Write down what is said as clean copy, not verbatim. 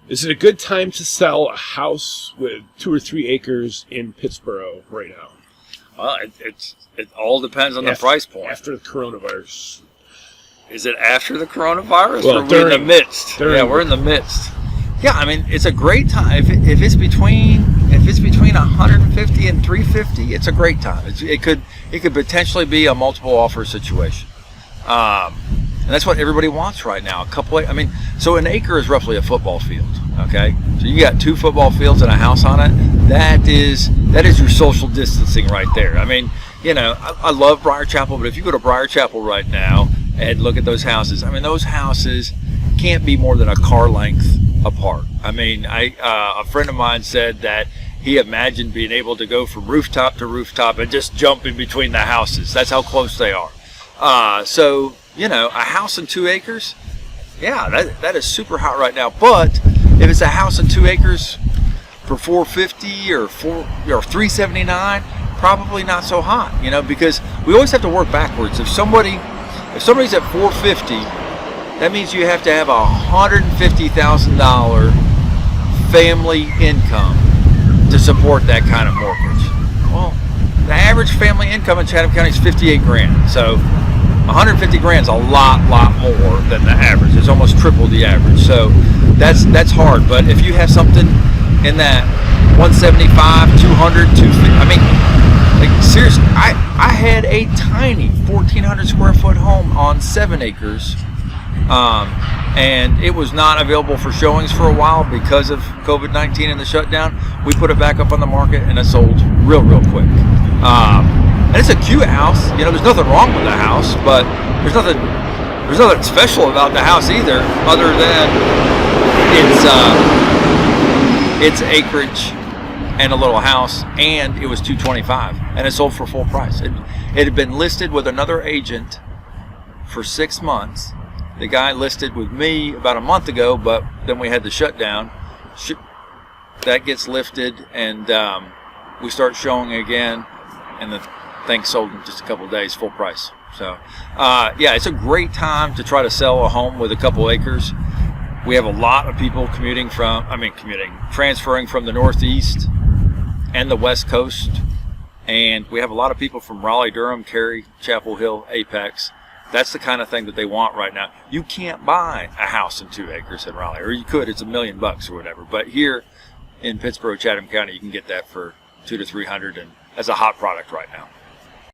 Is it a good time to sell a house with 2 or 3 acres in Pittsboro right now? Well, it all depends on the price point. After the coronavirus. Is it after the coronavirus, well, or we're in the midst? Yeah, we're in the midst. Yeah, I mean, it's a great time. If it's between 150 and 350, it's a great time. It could potentially be a multiple offer situation, and that's what everybody wants right now. So an acre is roughly a football field. Okay, so you got 2 football fields and a house on it. That is your social distancing right there. I mean, I love Briar Chapel, but if you go to Briar Chapel right now and look at those houses, I mean, those houses can't be more than a car length apart. I mean, a friend of mine said that he imagined being able to go from rooftop to rooftop and just jump in between the houses. That's how close they are. So, a house and 2 acres, yeah, that is super hot right now. But if it's a house and 2 acres for $450 or $379, probably not so hot, because we always have to work backwards. If somebody's at $450, that means you have to have $150,000 family income to support that kind of mortgage. Well, the average family income in Chatham County is $58,000. So 150 grand is a lot more than the average. It's almost triple the average. So that's hard. But if you have something in that 175, 200, 250, I mean, like seriously, I had a tiny 1,400 square foot home on 7 acres. And it was not available for showings for a while because of COVID-19 and the shutdown. We put it back up on the market and it sold real quick. And it's a cute house. There's nothing wrong with the house, but there's nothing special about the house either, other than its acreage and a little house, and it was $225, and it sold for full price. It had been listed with another agent for 6 months. The guy listed with me about a month ago, but then we had the shutdown. That gets lifted, and we start showing again, and the thing sold in just a couple of days, full price. So, it's a great time to try to sell a home with a couple acres. We have a lot of people transferring from the Northeast and the West Coast, and we have a lot of people from Raleigh, Durham, Cary, Chapel Hill, Apex. That's the kind of thing that they want right now. You can't buy a house and 2 acres in Raleigh, or you could. It's $1 million or whatever. But here in Pittsboro, Chatham County, you can get that for $200 to $300, and that's a hot product right now.